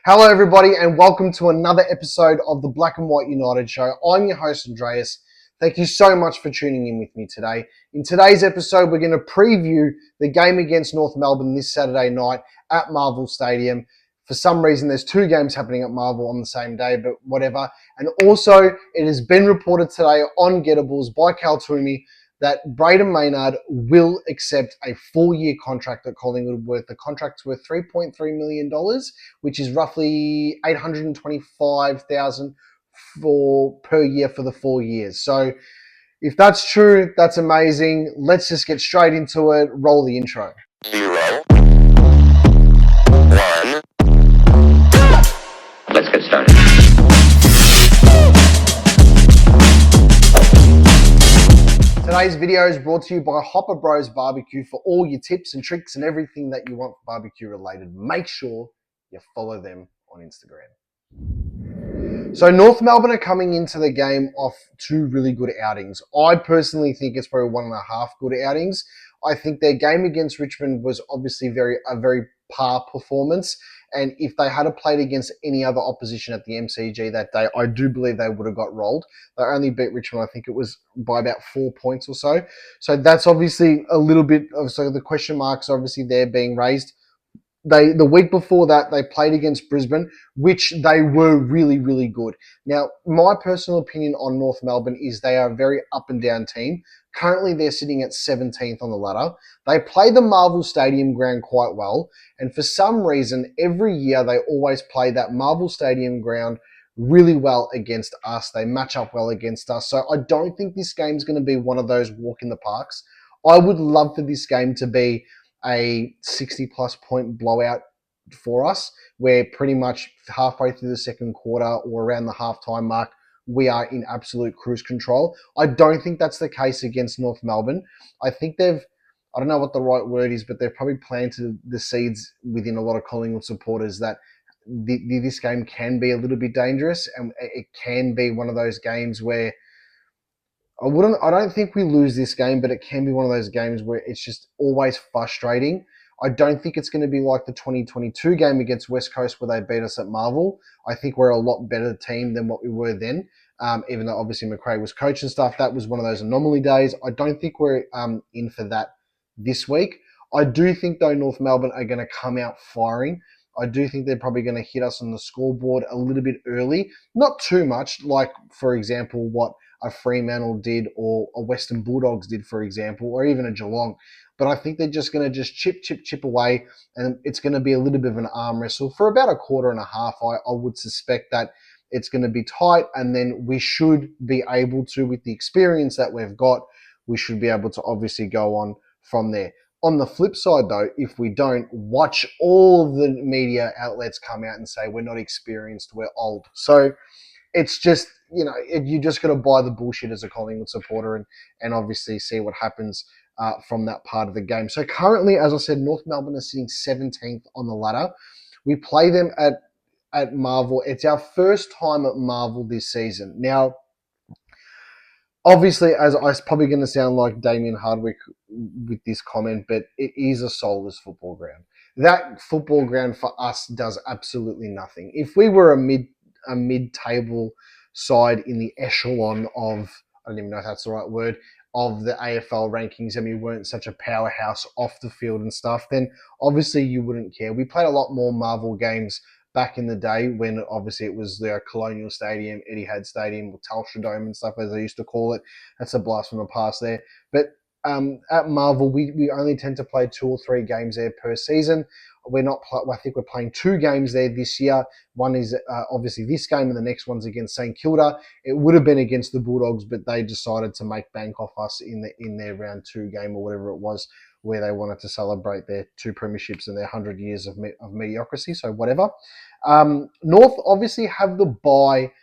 Hello, everybody, and welcome to another episode of the Black and White United Show. I'm your host, Andreas. Thank you so much for tuning in with me today. In today's episode, we're going to preview the game against North Melbourne this Saturday night at Marvel Stadium. For some reason, there's two games happening at Marvel on the same day, but whatever. And also, it has been reported today on Gettables by Cal Toomey that Braden Maynard will accept a 4-year contract at Collingwood. The contract's worth $3.3 million, which is roughly $825,000 per year for the 4 years. So if that's true, that's amazing. Let's just get straight into it. Roll the intro. 0, 1. Let's get started. Today's video is brought to you by Hopper Bros Barbecue for all your tips and tricks and everything that you want barbecue related. Make sure you follow them on Instagram. So North Melbourne are coming into the game off two really good outings. I personally think it's probably 1.5 good outings. I think their game against Richmond was obviously a very par performance. And if they had played against any other opposition at the MCG that day, I do believe they would have got rolled. They only beat Richmond, I think it was by about 4 points or so. So that's obviously a little bit of, so the question marks obviously there being raised. The week before that, they played against Brisbane, which they were really, really good. Now, my personal opinion on North Melbourne is they are a very up and down team. Currently, they're sitting at 17th on the ladder. They play the Marvel Stadium ground quite well, and for some reason, every year they always play that Marvel Stadium ground really well against us. They match up well against us. So I don't think this game's going to be one of those walk in the parks. I would love for this game to be a 60-plus point blowout for us, where pretty much halfway through the second quarter or around the halftime mark, we are in absolute cruise control. I don't think that's the case against North Melbourne. I think I don't know what the right word is, but they've probably planted the seeds within a lot of Collingwood supporters that this game can be a little bit dangerous, and it can be one of those games where I don't think we lose this game, but it can be one of those games where it's just always frustrating. I don't think it's going to be like the 2022 game against West Coast where they beat us at Marvel. I think we're a lot better team than what we were then. Even though obviously McRae was coach and stuff, that was one of those anomaly days. I don't think we're in for that this week. I do think though North Melbourne are going to come out firing. I do think they're probably going to hit us on the scoreboard a little bit early. Not too much, like, for example, what a Fremantle did or a Western Bulldogs did, for example, or even a Geelong. But I think they're just going to just chip away, and it's going to be a little bit of an arm wrestle for about a quarter and a half. I would suspect that it's going to be tight, and then we should be able to, with the experience that we've got, we should be able to obviously go on from there. On the flip side, though, if we don't, watch all of the media outlets come out and say we're not experienced, we're old. So it's just, you just got to buy the bullshit as a Collingwood supporter and obviously see what happens from that part of the game. So currently, as I said, North Melbourne is sitting 17th on the ladder. We play them at Marvel. It's our first time at Marvel this season. Now, obviously, as I'm probably going to sound like Damien Hardwick with this comment, but it is a soulless football ground. That football ground for us does absolutely nothing. If we were a mid-table side in the echelon of, I don't even know if that's the right word, of the AFL rankings, and we weren't such a powerhouse off the field and stuff, then obviously you wouldn't care. We played a lot more Marvel games back in the day when obviously it was the Colonial Stadium, Etihad Stadium, or Telstra Dome and stuff, as they used to call it. That's a blast from the past there. But at Marvel, we only tend to play 2 or 3 games there per season. I think we're playing 2 games there this year. One is obviously this game, and the next one's against St Kilda. It would have been against the Bulldogs, but they decided to make bank off us in their round 2 game or whatever it was, where they wanted to celebrate their 2 premierships and their 100 years of mediocrity. So whatever. North obviously have the bye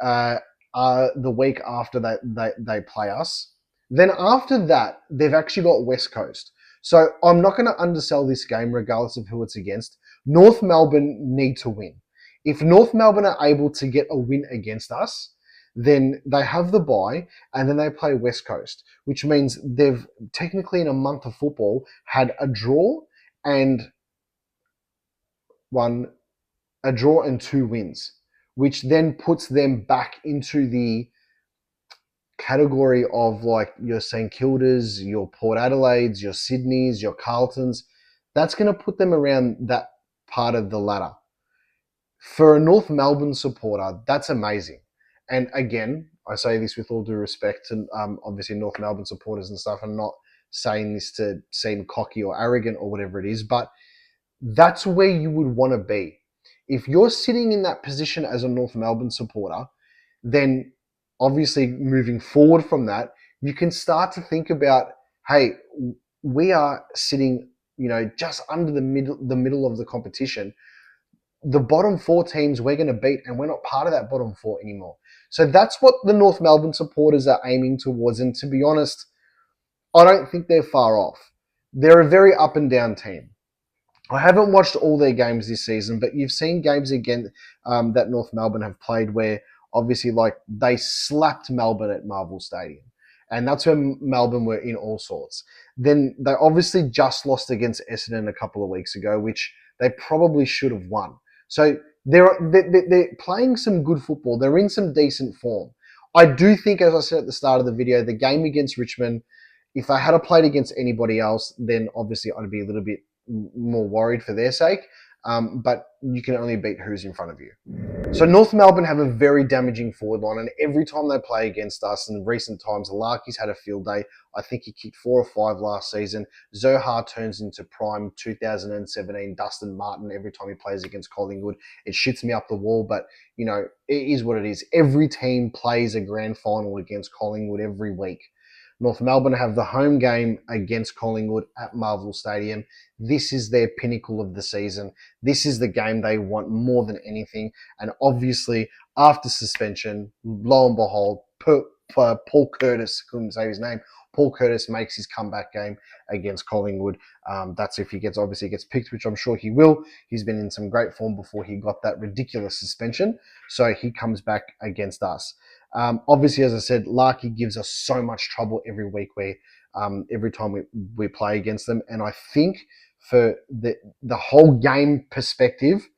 the week after they play us. Then after that, they've actually got West Coast. So I'm not going to undersell this game regardless of who it's against. North Melbourne need to win. If North Melbourne are able to get a win against us, then they have the bye, and then they play West Coast, which means they've technically in a month of football had a draw and 1, a draw and 2 wins, which then puts them back into the category of like your St Kildas, your Port Adelaides, your Sydneys, your Carltons. That's going to put them around that part of the ladder. For a North Melbourne supporter, that's amazing. And again, I say this with all due respect to obviously North Melbourne supporters and stuff. I'm not saying this to seem cocky or arrogant or whatever it is, but that's where you would want to be. If you're sitting in that position as a North Melbourne supporter, then obviously moving forward from that, you can start to think about, hey, we are sitting, just under the middle of the competition. The bottom 4 teams we're going to beat, and we're not part of that bottom 4 anymore. So that's what the North Melbourne supporters are aiming towards. And to be honest, I don't think they're far off. They're a very up and down team. I haven't watched all their games this season, but you've seen games again that North Melbourne have played where obviously like they slapped Melbourne at Marvel Stadium. And that's when Melbourne were in all sorts. Then they obviously just lost against Essendon a couple of weeks ago, which they probably should have won. So they're playing some good football. They're in some decent form. I do think, as I said at the start of the video, the game against Richmond, if I had played against anybody else, then obviously I'd be a little bit more worried for their sake. But you can only beat who's in front of you. So North Melbourne have a very damaging forward line, and every time they play against us in recent times, Larky's had a field day. I think he kicked 4 or 5 last season. Zohar turns into prime 2017 Dustin Martin every time he plays against Collingwood. It shits me up the wall, but it is what it is. Every team plays a grand final against Collingwood every week. North Melbourne have the home game against Collingwood at Marvel Stadium. This is their pinnacle of the season. This is the game they want more than anything. And obviously, after suspension, lo and behold, Paul Curtis, couldn't say his name, Paul Curtis makes his comeback game against Collingwood. That's if he gets picked, which I'm sure he will. He's been in some great form before he got that ridiculous suspension. So he comes back against us. Obviously, as I said, Larky gives us so much trouble every week every time we play against them. And I think for the whole game perspective,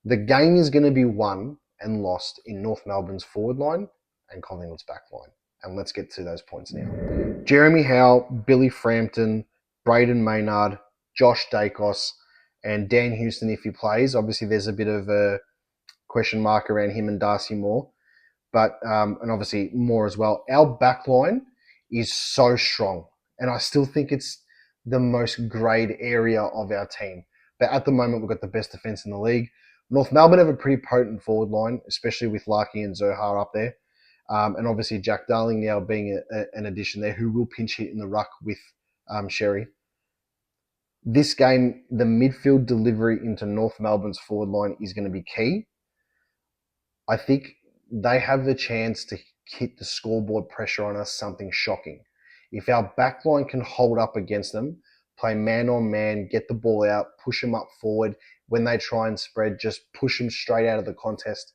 the game is going to be won and lost in North Melbourne's forward line and Collingwood's back line. And let's get to those points now. Jeremy Howe, Billy Frampton, Braden Maynard, Josh Dacos, and Dan Houston if he plays. Obviously, there's a bit of a question mark around him and Darcy Moore. But and obviously more as well. Our back line is so strong, and I still think it's the most grade area of our team. But at the moment, we've got the best defense in the league. North Melbourne have a pretty potent forward line, especially with Larky and Zohar up there. And obviously Jack Darling now being an addition there who will pinch hit in the ruck with Sherry. This game, the midfield delivery into North Melbourne's forward line is going to be key. I think they have the chance to hit the scoreboard pressure on us something shocking. If our backline can hold up against them, play man on man, get the ball out, push them up forward, when they try and spread, just push them straight out of the contest,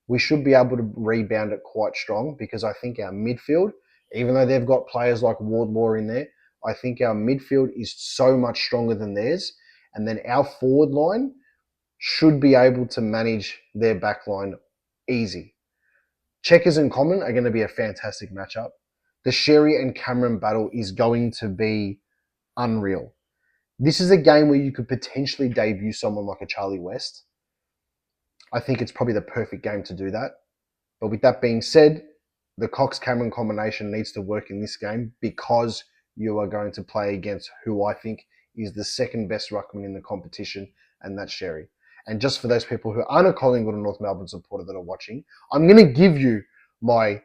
we should be able to rebound it quite strong because I think our midfield, even though they've got players like Wardlaw in there, I think our midfield is so much stronger than theirs. And then our forward line should be able to manage their backline easy. Checkers and Common are going to be a fantastic matchup. The Sherry and Cameron battle is going to be unreal. This is a game where you could potentially debut someone like a Charlie West. I think it's probably the perfect game to do that. But with that being said, the Cox-Cameron combination needs to work in this game because you are going to play against who I think is the second best ruckman in the competition, and that's Sherry. And just for those people who aren't a Collingwood or North Melbourne supporter that are watching, I'm going to give you my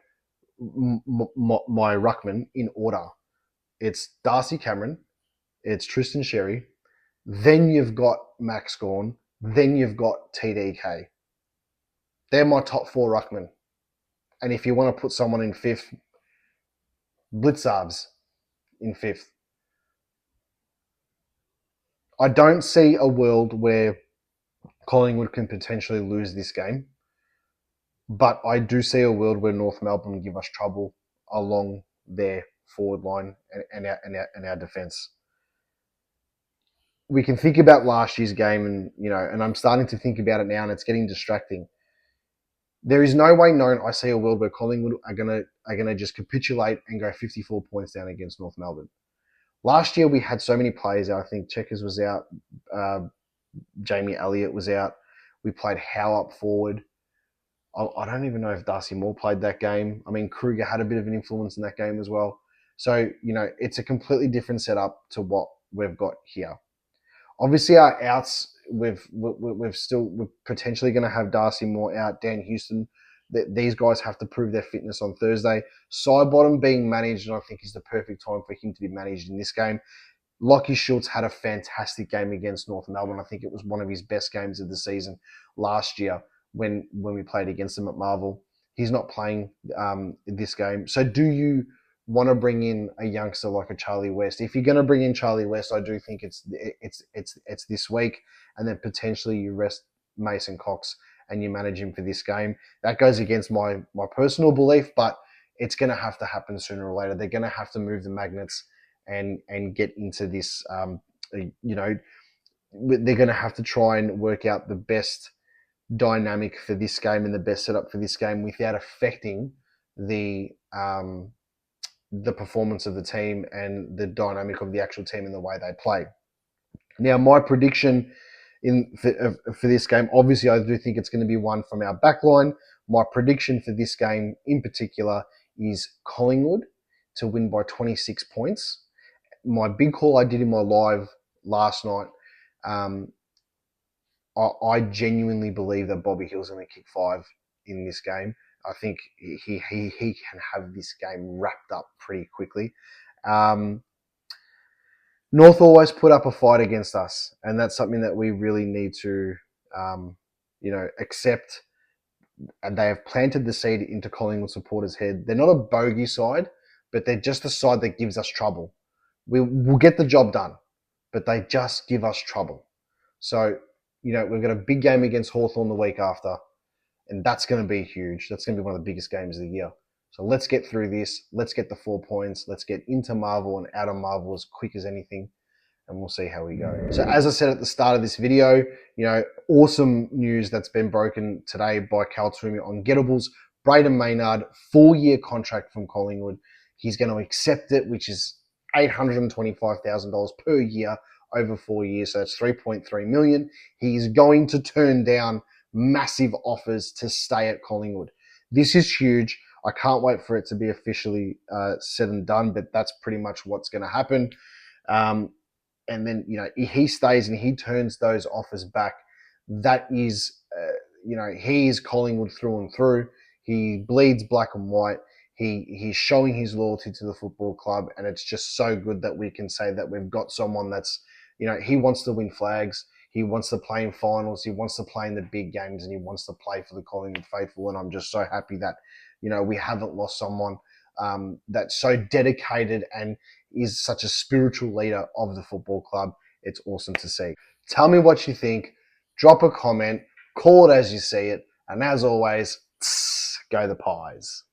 ruckman in order. It's Darcy Cameron, it's Tristan Sherry, then you've got Max Gawn, then you've got TDK. They're my top 4 ruckmen. And if you want to put someone in 5th, Blitzarves in 5th. I don't see a world where Collingwood can potentially lose this game, but I do see a world where North Melbourne give us trouble along their forward line and our defence. we can think about last year's game, and and I'm starting to think about it now, and it's getting distracting. There is no way known I see a world where Collingwood are gonna just capitulate and go 54 points down against North Melbourne. Last year we had so many players out. I think Checkers was out, Jamie Elliott was out. We played Howe up forward. I don't even know if Darcy Moore played that game. I mean, Kruger had a bit of an influence in that game as well. So, it's a completely different setup to what we've got here. Obviously, our outs, we're potentially going to have Darcy Moore out, Dan Houston. These guys have to prove their fitness on Thursday. Sidebottom being managed, and I think is the perfect time for him to be managed in this game. Lockie Schultz had a fantastic game against North Melbourne. I think it was one of his best games of the season last year when we played against them at Marvel. He's not playing this game. So do you want to bring in a youngster like a Charlie West? If you're going to bring in Charlie West, I do think it's this week, and then potentially you rest Mason Cox and you manage him for this game. That goes against my personal belief, but it's going to have to happen sooner or later. They're going to have to move the magnets and get into this. They're going to have to try and work out the best dynamic for this game and the best setup for this game without affecting the performance of the team and the dynamic of the actual team and the way they play. Now, my prediction for this game, obviously, I do think it's going to be one from our back line. My prediction for this game in particular is Collingwood to win by 26 points. My big call I did in my live last night, I genuinely believe that Bobby Hill's going to kick 5 in this game. I think he can have this game wrapped up pretty quickly. North always put up a fight against us, and that's something that we really need to, accept. And they have planted the seed into Collingwood supporters' head. They're not a bogey side, but they're just a side that gives us trouble. We'll get the job done, but they just give us trouble. So, we've got a big game against Hawthorn the week after, and that's going to be huge. That's going to be one of the biggest games of the year. So let's get through this. Let's get the 4 points. Let's get into Marvel and out of Marvel as quick as anything, and we'll see how we go. So as I said at the start of this video, awesome news that's been broken today by Cal Toomey on Gettables. Braden Maynard, 4-year contract from Collingwood. He's going to accept it, which is $825,000 per year over 4 years. So that's $3.3 million. He's going to turn down massive offers to stay at Collingwood. This is huge. I can't wait for it to be officially said and done, but that's pretty much what's going to happen. And then, he stays and he turns those offers back. That is, he is Collingwood through and through. He bleeds black and white. He's showing his loyalty to the football club, and it's just so good that we can say that we've got someone that's, he wants to win flags. He wants to play in finals. He wants to play in the big games, and he wants to play for the Collingwood faithful. And I'm just so happy that, we haven't lost someone that's so dedicated and is such a spiritual leader of the football club. It's awesome to see. Tell me what you think. Drop a comment. Call it as you see it. And as always, go the Pies.